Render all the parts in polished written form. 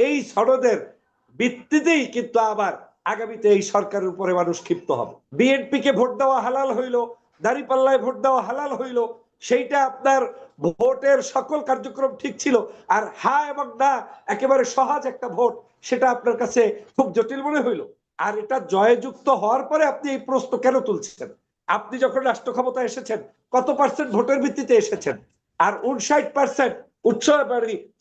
এই সনদের ভিত্তিতেই কিন্তু আবার আগামীতে এই সরকারের উপরে মানুষ ক্ষিপ্ত হবে। বিএনপি কে ভোট দেওয়া হালাল হইল, দাঁড়িপাল্লায় ভোট দেওয়া হালাল হইল, সেইটা আপনার ভোটের সকল কার্যক্রম ঠিক ছিল, আর হা এবং না একেবারে সহজ একটা ভোট, সেটা আপনার কাছে খুব জটিল মনে হইল। আর এটা জয়যুক্ত হওয়ার পরে আপনি এই প্রশ্ন কেন তুলছেন? আপনি যখন রাষ্ট্র ক্ষমতায় এসেছেন কত পার্সেন্ট ভোটের ভিত্তিতে এসেছেন? আর 59%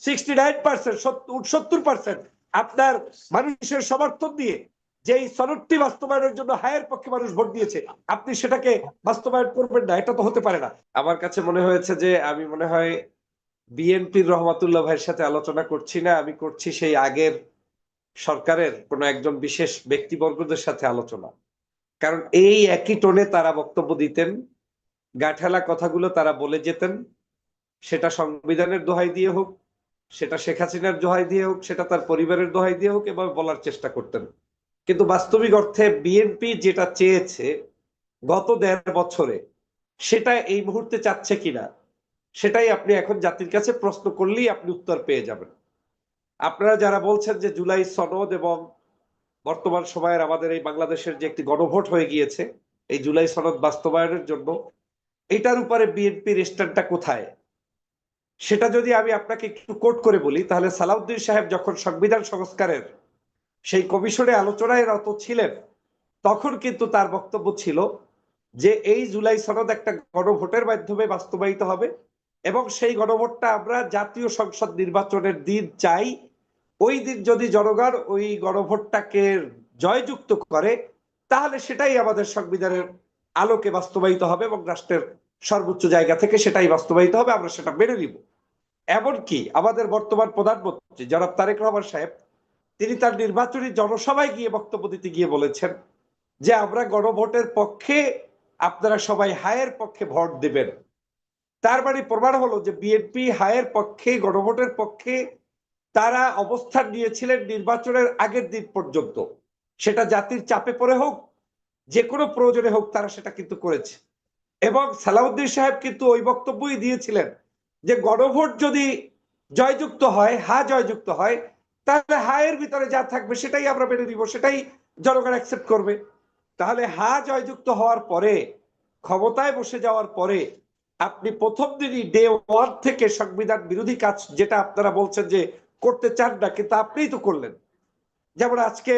69% আপনার মানুষের সমর্থন দিয়ে যে সনদটি বাস্তবায়নের জন্য হায়ের পক্ষে মানুষ ভোট দিয়েছে, আপনি সেটাকে বাস্তবায়ন করবেন না, এটা তো হতে পারে না। আমার কাছে মনে হয়েছে যে আমি মনে হয় বিএনপির রহমাতুল্লাহ ভাইয়ের সাথে আলোচনা করছি না, আমি করছি সেই আগের সরকারের কোন একজন বিশেষ ব্যক্তিবর্গদের সাথে আলোচনা। কারণ এই একই টোনে তারা বক্তব্য দিতেন, গাঁঠালা কথাগুলো তারা বলে যেতেন, সেটা সংবিধানের দোহাই দিয়ে হোক, সেটা শেখ হাসিনার দোহাই দিয়ে হোক, সেটা তার পরিবারের দোহাই দিয়ে হোক, এভাবে বলার চেষ্টা করতেন। কিন্তু বাস্তবিক অর্থে বিএনপি যেটা চেয়েছে গত ১.৫ বছরে, সেটা এই মুহূর্তে চাচ্ছে কিনা, সেটাই আপনি এখন জাতির কাছে প্রশ্ন করলেই আপনি উত্তর পেয়ে যাবেন। আপনারা যারা বলছেন যে জুলাই সনদ এবং বর্তমান সময়ের আমাদের এই বাংলাদেশের যে একটি গণভোট হয়ে গিয়েছে এই জুলাই সনদ বাস্তবায়নের জন্য, এটার উপরে বিএনপির স্ট্যান্ডটা কোথায়, সেটা যদি আমি আপনাকে একটু কোট করে বলি, তাহলে সালাউদ্দিন সাহেব যখন সংবিধান সংস্কারের সেই কমিশনে আলোচনায় রত ছিলেন, তখন কিন্তু তার বক্তব্য ছিল যে এই জুলাই সনদ একটা গণভোটের মাধ্যমে বাস্তবায়িত হবে এবং সেই গণভোটটা আমরা জাতীয় সংসদ নির্বাচনের দিন চাই। ওই দিন যদি জনগণ ওই গণভোটটাকে জয়যুক্ত করে, তাহলে সেটাই আমাদের সংবিধানের আলোকে বাস্তবায়িত হবে এবং রাষ্ট্রের সর্বোচ্চ জায়গা থেকে সেটাই বাস্তবায়িত হবে, আমরা সেটা মেনে নিব। এমনকি আমাদের বর্তমান প্রধানমন্ত্রী জনাব তারেক রহমান সাহেব, তিনি তার নির্বাচনী জনসভায় গিয়ে বক্তব্য দিতে গিয়ে বলেছেন যে আমরা গণভোটের পক্ষে, আপনারা সবাই হায়ের পক্ষে ভোট দেবেন। তার মানে প্রমাণ হলো যে বিএনপি হায়ের পক্ষে, গণভোটের পক্ষে তারা অবস্থান নিয়েছিলেন নির্বাচনের আগের দিন পর্যন্ত। সেটা জাতির চাপে পড়ে হোক, যে কোনো প্রয়োজনে হোক, তারা সেটা কিন্তু করেছে। এবং সালাউদ্দিন সাহেব কিন্তু ওই বক্তব্যই দিয়েছিলেন যে গণভোট যদি জয়যুক্ত হয়, হা জয়যুক্ত হয়, তাহলে হায়ের ভিতরে যা থাকবে সেটাই আমরা মেনে নিব, সেটাই জনগণ অ্যাকসেপ্ট করবে। তাহলে হা জয়যুক্ত হওয়ার পরে, ক্ষমতায় বসে যাওয়ার পরে, আপনি প্রথম দিনই ডে ওয়ান থেকে সংবিধান বিরোধী কাজ যেটা আপনারা বলছেন যে করতে চান না, কিন্তু আপনিই তো করলেন। যেমন আজকে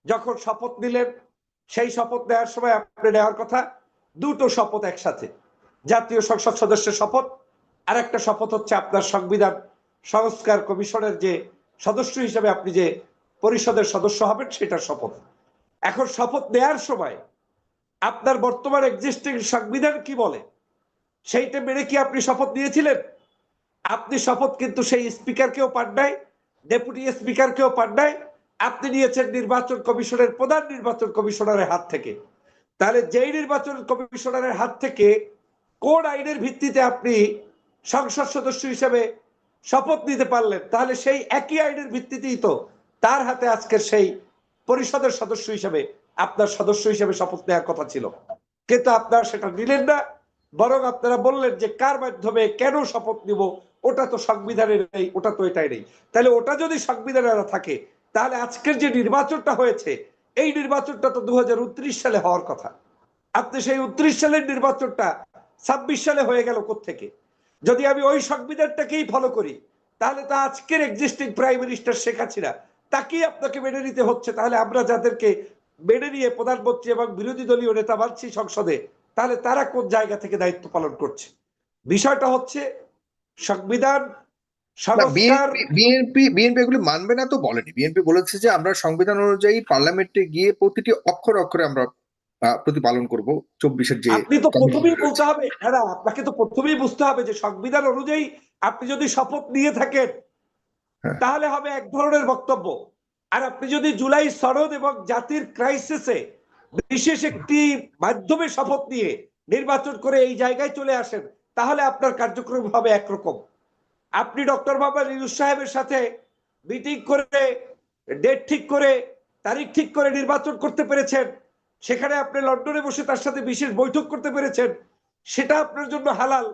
যখন শপথ নিলেন, সেই শপথ নেওয়ার সময় আপনি নেওয়ার কথা দুটো শপথ একসাথে, জাতীয় সংসদ সদস্যের শপথ, আর একটা শপথ হচ্ছে আপনার সংবিধান সংস্কার কমিশনের যে সদস্য হিসেবে আপনি যে পরিষদের সদস্য হবেন সেটার শপথ। এখন শপথ নেওয়ার সময় আপনার বর্তমান এক্সিস্টিং সংবিধান কি বলে সেইটা মেনে কি আপনি শপথ নিয়েছিলেন? আপনি শপথ কিন্তু সেই স্পিকারকেও পান নাই, ডেপুটি স্পিকারকেও পান নাই, আপনি নিয়েছেন নির্বাচন কমিশনের প্রধান নির্বাচন কমিশনারের হাত থেকে। তাহলে যেই নির্বাচন কমিশনারের হাত থেকে কোন আইনের ভিত্তিতে আপনি সংসদ সদস্য হিসেবে শপথ নিতে পারলেন, তাহলে সেই একই আইনের ভিত্তিতেই তো তার হাতে আজকের সেই পরিষদের সদস্য হিসেবে, আপনার সদস্য হিসেবে শপথ নেওয়ার কথা ছিল। কিন্তু আপনারা সেটা নিলেন না, বরং আপনারা বললেন যে কার মাধ্যমে কেন শপথ নিব, ওটা তো সংবিধানে নেই, ওটা তো এটাই নেই। তাহলে ওটা যদি সংবিধানে না থাকে, তাহলে আজকের যে নির্বাচনটা হয়েছে এই নির্বাচনটা তো 2029 সালে হওয়ার কথা। আপনি সেই 29 সালের নির্বাচনটা 26 সালে হয়ে গেল কোত্থেকে? যদি আমি ওই সংবিধানটাকেই ফলো করি, তাহলে তো আজকের existing prime minister Sheikh Hasina, তাকেই আপনাকে মেনে নিতে হচ্ছে। তাহলে আমরা যাদেরকে মেনে নিয়ে প্রধানমন্ত্রী এবং বিরোধী দলীয় নেতা মানছি সংসদে, তাহলে তারা কোন জায়গা থেকে দায়িত্ব পালন করছে? বিষয়টা হচ্ছে সংবিধান না, সংস্কার। বিএনপি এগুলি মানবে না তো বলেনি। বিএনপি বলেছে যে আমরা সংবিধান অনুযায়ী পার্লামেন্টে গিয়ে প্রতিটি অক্ষরে অক্ষরে আমরা প্রতিপালন করব 24-এর যে আপনি তো কমিশন প্রথমেই বলতে রয়েছে। হবে, হ্যাঁ, আপনাকে তো প্রথমেই বুঝতে হবে যে সংবিধান অনুযায়ী আপনি যদি শপথ নিয়ে থাকেন হ্যাঁ, তাহলে হবে এক ধরনের বক্তব্য। আর আপনি যদি জুলাই সনদ এবং জাতির ক্রাইসিসে বিশেষ একটি মাধ্যমে শপথ নিয়ে নির্বাচন করে এই জায়গায় চলে আসেন, তাহলে আপনার কার্যক্রম হবে একরকম। আপনি ডক্টর মোহাম্মদ ইউনূস সাহেবের সাথে মিটিং করে, ডেট ঠিক করে, তারিখ ঠিক করে নির্বাচন করতে পেরেছেন, সেখানে আপনি লন্ডনে বসে তার সাথে বিশেষ বৈঠক করতে পেরেছেন, সেটা আপনার জন্য হালাল।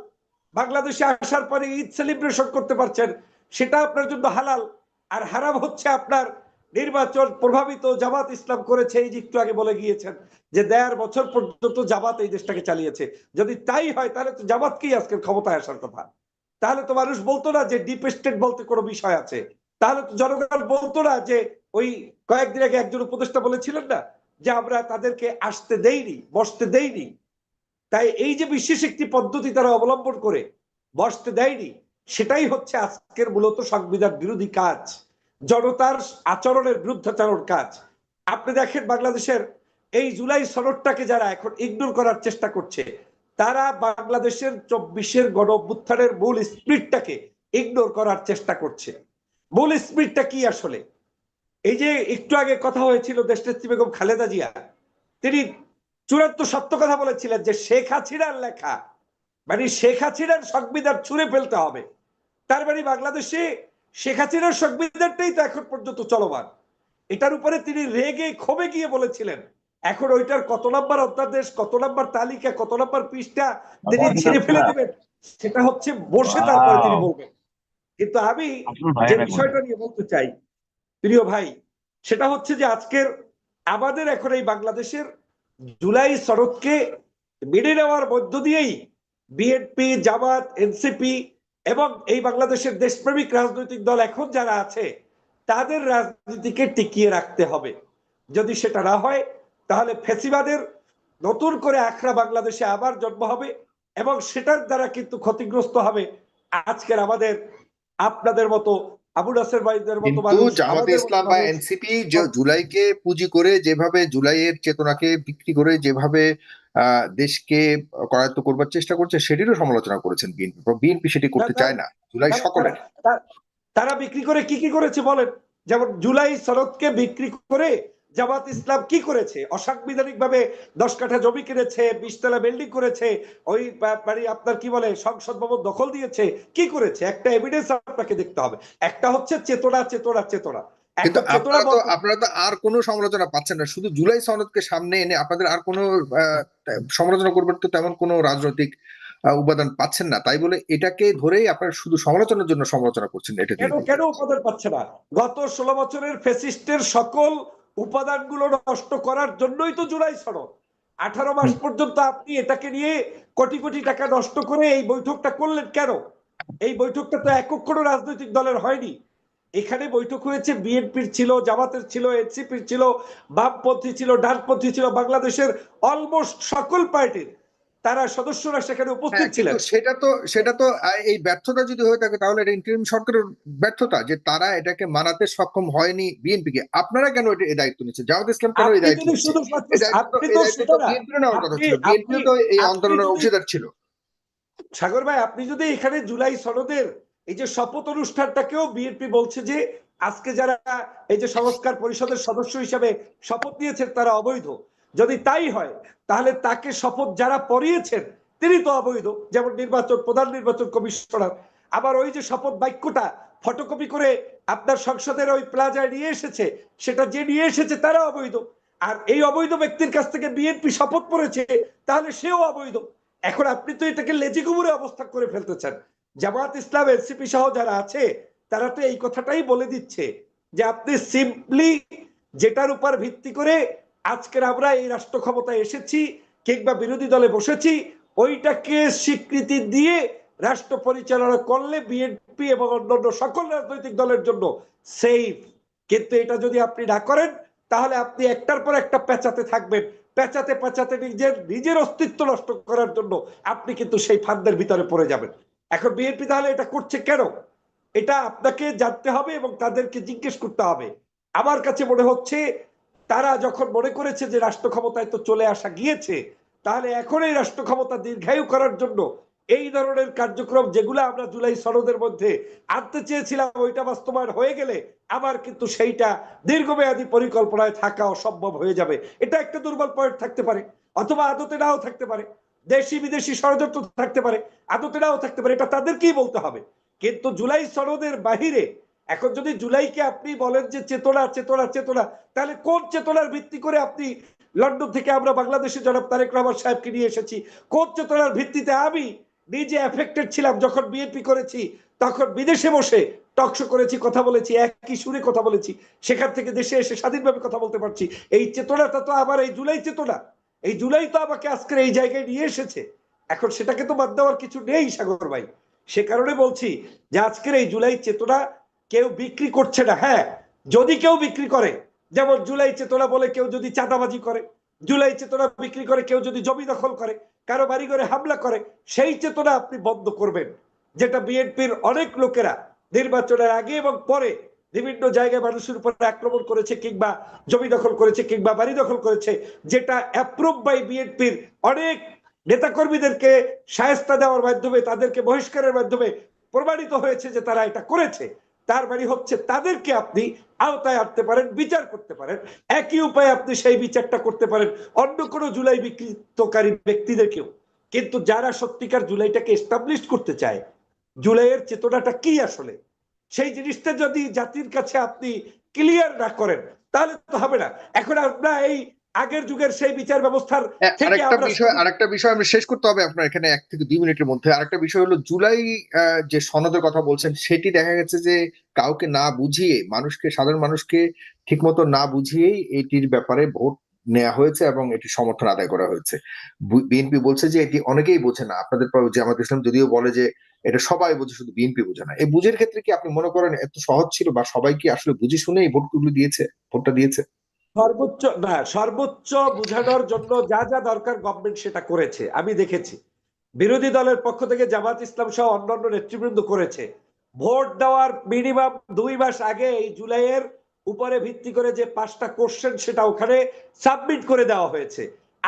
বাংলাদেশে আসার পরে ঈদ সেলিব্রেশন করতে পারছেন, সেটা আপনার জন্য হালাল। আর হারাম হচ্ছে আপনার নির্বাচন প্রভাবিত জামাত ইসলাম করেছে, এই যে একটু আগে বলে গিয়েছেন যে 1.5 বছর পর্যন্ত জামাত এই দেশটাকে চালিয়েছে। যদি তাই হয় তাহলে তো জামাতকেই আজকের ক্ষমতায় আসার কথা। তাহলে তো মানুষ বলতো না যে ডিপ স্টেট বলতে কোনো বিষয় আছে। তাহলে তো জনগণ বলতো না যে ওই কয়েকদিন আগে একজন উপদেষ্টা বলেছিলেন না যে আমরা তাদেরকে আসতে দেইনি, বসতে দেইনি। তাই এই যে বিশেষ একটি পদ্ধতি তারা অবলম্বন করে বসতে দেয়নি, সেটাই হচ্ছে আজকের মূলত সংবিধান বিরোধী কাজ, জনতার আচরণের বিরুদ্ধাচরণ কাজ। আপনি দেখেন বাংলাদেশের এই জুলাই সনদটাকে যারা এখন ইগনোর করার চেষ্টা করছে, তারা বাংলাদেশের 24-এর গণ অভ্যুত্থানের মূল স্পিরিটটাকে ইগনোর করার চেষ্টা করছে। মূল স্পিরিটটা কি আসলে? এই যে একটু আগে কথা হয়েছিল দেশনেত্রী বেগম খালেদা জিয়া, তিনি চূড়ান্ত সত্য কথা বলেছিলেন যে শেখ হাসিনার লেখা, মানে শেখ হাসিনার সংবিধান ছুঁড়ে ফেলতে হবে। তার মানে বাংলাদেশে শেখ হাসিনার সংবিধানটাই তো এখন পর্যন্ত চলমান। এটার উপরে তিনি রেগে ক্ষোভে গিয়ে বলেছিলেন। এখন ওইটার কত নম্বর অধ্যাদেশ, কত নম্বর তালিকা, কত নম্বর পৃষ্ঠা তিনি ছিঁড়ে ফেলে দিবেন, সেটা হচ্ছে বসে তারপরে তিনি বলবেন। কিন্তু আমি যে বিষয়টা নিয়ে বলতে চাই প্রিয় ভাই, সেটা হচ্ছে যে আজকের আমাদের এখন এই বাংলাদেশের জুলাই সনদকে মেনে নেওয়ার মধ্য দিয়েই বিএনপি, জামাত, এনসিপি এবং এই বাংলাদেশের দেশপ্রেমিক রাজনৈতিক দল এখন যারা আছে তাদের রাজনীতিকে টিকিয়ে রাখতে হবে। যদি সেটা না হয় তাহলে ফ্যাসিবাদের নতুন করে আখড়া বাংলাদেশে আবার জন্ম হবে এবং সেটার দ্বারা কিন্তু ক্ষতিগ্রস্ত হবে আজকের আমাদের, আপনাদের মতো, আবু নাসের ভাইদের মতো কিন্তু মানুষ, জামাতে আমাদের মতো ইসলাম বা মানুষ। এনসিপি যে জুলাইকে পুঁজি করে যেভাবে জুলাইয়ের চেতনাকে বিক্রি করে যেভাবে দেশকে করায়ত্ত করবার চেষ্টা করছে সেটিরও সমালোচনা করেছেন বিএনপি। বিএনপি সেটি করতে চায় না, জুলাই সকলের। তারা বিক্রি করে কি কি করেছে বলেন? যেমন জুলাই সনদকে বিক্রি করে জামাত ইসলাম কি করেছে? অসাংবিধানিক ভাবে 10 কাঠা জমি কিনেছে, 20 তলা বিল্ডিং করেছে, ওই মানে আপনার কি বলে সংসদ ভবন দখল দিয়েছে। কি করেছে? একটা এভিডেন্স আপনাকে দেখতে হবে। একটা হচ্ছে চেতনা, চেতনা, চেতনা। কিন্তু এখন চেতনা বলতে আপনারা তো আর কোনো সমালোচনা পাচ্ছেন না, শুধু জুলাই সনদকে সামনে এনে আপনাদের আর কোনো সমালোচনা করবার তো তেমন কোনো রাজনৈতিক উপাদান পাচ্ছেন না, তাই বলে এটাকে ধরেই আপনারা শুধু সমালোচনার জন্য সমালোচনা করছেন, এটা কেন নিয়ে বলতে কেন উপাদান পাচ্ছে না? গত 16 বছরের ফ্যাসিস্টের সকল উপাদানগুলো নষ্ট করার জন্যই তো জুলাই সনদ। 18 মাস পর্যন্ত আপনি এটাকে নিয়ে কোটি কোটি টাকা নষ্ট করে এই বৈঠকটা করলেন কেন? এই বৈঠকটা তো একক কোনো রাজনৈতিক দলের হয়নি। এখানে বৈঠক হয়েছে বিএনপির ছিল, জামাতের ছিল, এনসিপির ছিল, বামপন্থী ছিল, ডানপন্থী ছিল, বাংলাদেশের অলমোস্ট সকল পার্টির তারা সদস্যরা সেখানে উপস্থিত হ্যাঁ, কিন্তু ছিলেন। সেটা তো এই ব্যর্থতা যদি হয়ে থাকে তাহলে এটা ইন্টারিম সরকারের ব্যর্থতা যে তারা এটাকে মানাতে সক্ষম হয়নি বিএনপিকে। আপনারা কেন এই দায়িত্ব নিচ্ছেন, জামাত ইসলাম কেন এই আপনি দায়িত্ব যদি নিচ্ছে? শুধু আপনি এই তো দায়িত্ব সেটা তো না, বিএনপি নেওয়ার কথা আপনি ছিল, আপনি বিএনপিও তো এই আপনি আন্দোলনের যদি অংশীদার ছিল। সাগর ভাই, আপনি যদি এখানে জুলাই সনদের এই যে শপথ অনুষ্ঠানটাকেও বিএনপি বলছে যে আজকে যারা এই যে সংস্কার পরিষদের সদস্য হিসেবে শপথ নিয়েছেন তারা অবৈধ, যদি তাই হয় তাহলে তাকে শপথ যারা পড়িয়েছেন তিনি তো অবৈধ, যেমন প্রধান নির্বাচন কমিশনার। আবার ওই যে শপথ বাক্যটা ফটোকপি করে আপনার সংসদের ওই প্লাজায় নিয়ে এসেছে, সেটা যে নিয়ে এসেছে তারা অবৈধ। আর এই অবৈধ ব্যক্তির কাছ থেকে বিএনপি শপথ পড়েছে, তাহলে সেও অবৈধ। এখন আপনি তো এটাকে লেজিকুমুরে অবস্থা করে ফেলতেছেন। জামাত ইসলাম, এনসিপি সহ যারা আছে তারা তো এই কথাটাই বলে দিচ্ছে যে আপনি সিম্পলি যেটার উপর ভিত্তি করে আজকের আমরা এই রাষ্ট্র ক্ষমতায় এসেছি কিংবা বিরোধী দলে বসেছি, ওইটাকে স্বীকৃতি দিয়ে রাষ্ট্র পরিচালনা করলে বিএনপি এবং অন্যান্য সকল রাজনৈতিক দলের জন্য সেফ। কিন্তু এটা যদি আপনি না করেন তাহলে আপনি একটার পর একটা পেঁচাতে থাকবেন, পেঁচাতে পেঁচাতে নিজের নিজের অস্তিত্ব নষ্ট করার জন্য আপনি কিন্তু সেই ফাঁদের ভিতরে পড়ে যাবেন। এখন বিএনপি তাহলে এটা করছে কেন? এটা আপনাকে জানতে হবে এবং তাদেরকে জিজ্ঞেস করতে হবে। আমার কাছে মনে হচ্ছে তারা যখন মনে করেছে যে রাষ্ট্র ক্ষমতায় তো চলে আসা গিয়েছে, তাহলে এখন এই রাষ্ট্র ক্ষমতা দীর্ঘায়ু করার জন্য এই ধরনের কার্যক্রম যেগুলো আমরা জুলাই সনদের মধ্যে আনতে চেয়েছিলাম ওইটা বাস্তবায়ন হয়ে গেলে আবার কিন্তু সেইটা দীর্ঘমেয়াদী পরিকল্পনায় থাকা অসম্ভব হয়ে যাবে। এটা একটা দুর্বল পয়েন্ট থাকতে পারে, অথবা আদতে নাও থাকতে পারে, দেশি বিদেশি ষড়যন্ত্র থাকতে পারে, আদতে নাও থাকতে পারে, এটা তাদেরকেই বলতে হবে। কিন্তু জুলাই সনদের বাহিরে এখন যদি জুলাইকে আপনি বলেন যে চেতনা, চেতনা, চেতনা, তাহলে কোন চেতনার ভিত্তি করে আপনি লন্ডন থেকে আমরা বাংলাদেশে জনাব তারেক রহমান সাহেবকে নিয়ে এসেছি? কোন চেতনার ভিত্তিতে আমি নিজে এফেক্টেড ছিলাম, যখন বিএনপি করেছি তখন বিদেশে বসে টকশো করেছি, কথা বলেছি, একই সুরে কথা বলেছি, সেখান থেকে দেশে এসে স্বাধীনভাবে কথা বলতে পারছি। এই চেতনাটা তো আবার এই জুলাই চেতনা, এই জুলাই তো আমাকে আজকের এই জায়গায় নিয়ে এসেছে। এখন সেটাকে তো বাদ দেওয়ার কিছু নেই সাগর ভাই। সে কারণে বলছি যে আজকের এই জুলাই চেতনা কেউ বিক্রি করছে না। হ্যাঁ, যদি কেউ বিক্রি করে, যেমন জুলাই চেতনা বলে কেউ যদি চাঁদাবাজি করে, জুলাই চেতনা বিক্রি করে কেউ যদি জমি দখল করে, কারো বাড়ি ঘরে হামলা করে, সেই চেতনা আপনি বন্ধ করবেন। যেটা বিএনপির অনেক লোকেরা নির্বাচনের আগে এবং পরে বিভিন্ন জায়গায় মানুষের উপর আক্রমণ করেছে, কিংবা জমি দখল করেছে, কিংবা বাড়ি দখল করেছে, যেটা অ্যাপ্রুভ বাই বিএনপির অনেক নেতাকর্মীদেরকে শায়েস্তা দেওয়ার মাধ্যমে, তাদেরকে বহিষ্কারের মাধ্যমে প্রমাণিত হয়েছে যে তারা এটা করেছে। তার মানে হচ্ছে তাদেরকে আপনি আওতায় আনতে পারেন, বিচার করতে পারেন। একই উপায়ে আপনি সেই বিচারটা করতে পারেন অন্য কোনো জুলাই বিকৃতকারী ব্যক্তিদেরকেও। কিন্তু যারা সত্যিকার জুলাইটাকে এস্টাবলিশ করতে চায়, জুলাইয়ের চেতনাটা কি আসলে, সেই জিনিসটা যদি জাতির কাছে আপনি ক্লিয়ার না করেন, তাহলে তো হবে না। এখন আমরা এই আগের যুগের সেই বিচার ব্যবস্থার থেকে আরেকটা বিষয় আমরা শেষ করতে হবে আপনার এখানে 1 থেকে 2 মিনিটের মধ্যে। আরেকটা বিষয় হলো জুলাই যে সনদের কথা বলছেন, সেটি দেখা গেছে যে কাউকে না বুঝিয়ে, সাধারণ মানুষকে ঠিকমতো না বুঝিয়েই এটির ব্যাপারে ভোট নেওয়া হয়েছে এবং এটি সমর্থন আদায় করা হয়েছে। বিএনপি বলছে যে এটি অনেকেই বোঝে না। আপনাদের জামায়াত ইসলাম যদিও বলে যে এটা সবাই বোঝে, শুধু বিএনপি বোঝে না। এই বুঝের ক্ষেত্রে কি আপনি মনে করেন এত সহজ ছিল, বা সবাই কি আসলে বুঝে শুনে এই ভোটটা দিয়েছে? সর্বোচ্চ বুঝানোর জন্য যা যা দরকার গভর্নমেন্ট সেটা করেছে, আমি দেখেছি। বিরোধী দলের পক্ষ থেকে জামাত ইসলাম সহ অন্যান্য নেতৃবৃন্দ করেছে। ভোট দেওয়ার মিনিমাম 2 মাস আগে এই জুলাইয়ের উপরে ভিত্তি করে যে 5টা কোশ্চেন সেটা ওখানে সাবমিট করে দেওয়া হয়েছে।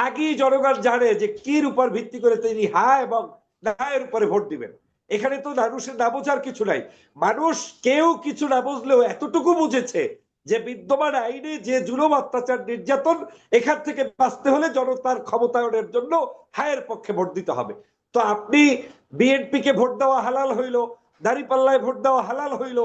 আগেই জনগণ জানে যে কির উপর ভিত্তি করে তিনি হ্যাঁ এবং না এর উপরে ভোট দিবেন। এখানে তো মানুষের না বোঝার কিছু নাই। মানুষ কেউ কিছু না বুঝলেও এতটুকু বুঝেছে যে বিদ্যমান আইনে যে জুলুম, অত্যাচার, নির্যাতন, এখান থেকে বাঁচতে হলে জনতার ক্ষমতায়নের জন্য হায়ের পক্ষে ভোট দিতে হবে। তো আপনি বিএনপি কে ভোট দেওয়া হালাল হইল, দাঁড়িপাল্লায় ভোট দেওয়া হালাল হইল,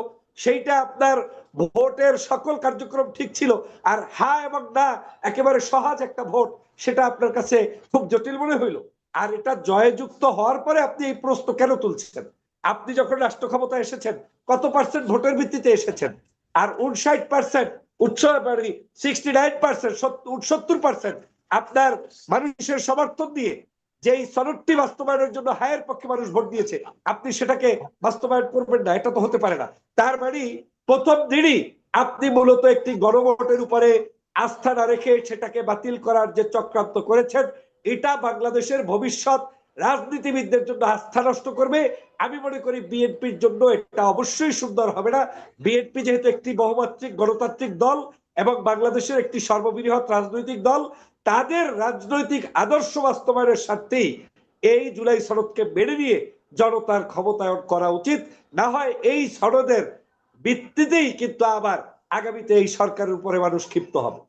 সেইটা আপনার ভোটের সকল কার্যক্রম ঠিক ছিল। আর হ্যাঁ এবং না একেবারে সহজ একটা ভোট, সেটা আপনার কাছে খুব জটিল মনে হইল। আর এটা জয়যুক্ত হওয়ার পরে আপনি এই প্রশ্ন কেন তুলছেন? আপনি যখন রাষ্ট্র ক্ষমতা এসেছেন কত পার্সেন্ট ভোটের ভিত্তিতে এসেছেন? আর 59%, 69%, 70% আপনার মানুষের সমর্থন দিয়ে যেই সনদটি বাস্তবায়নের জন্য হায়ের পক্ষে মানুষ ভোট দিয়েছে, আপনি সেটাকে বাস্তবায়ন করবেন না, এটা তো হতে পারে না। তার মানে প্রথম দিনই আপনি মূলত একটি গণভোটের উপরে আস্থা না রেখে সেটাকে বাতিল করার যে চক্রান্ত করেছেন, এটা বাংলাদেশের ভবিষ্যৎ রাজনীতিবিদদের জন্য আস্থা নষ্ট করবে। আমি মনে করি বিএনপির জন্য এটা অবশ্যই সুন্দর হবে না। বিএনপি যেহেতু একটি বহুমাত্রিক গণতান্ত্রিক দল এবং বাংলাদেশের একটি সর্ববৃহৎ রাজনৈতিক দল, তাদের রাজনৈতিক আদর্শ বাস্তবায়নের স্বার্থেই এই জুলাই সনদকে মেনে নিয়ে জনতার ক্ষমতায়ন করা উচিত। না হয় এই সনদের ভিত্তিতেই কিন্তু আবার আগামীতে এই সরকারের উপরে মানুষ ক্ষিপ্ত হবে।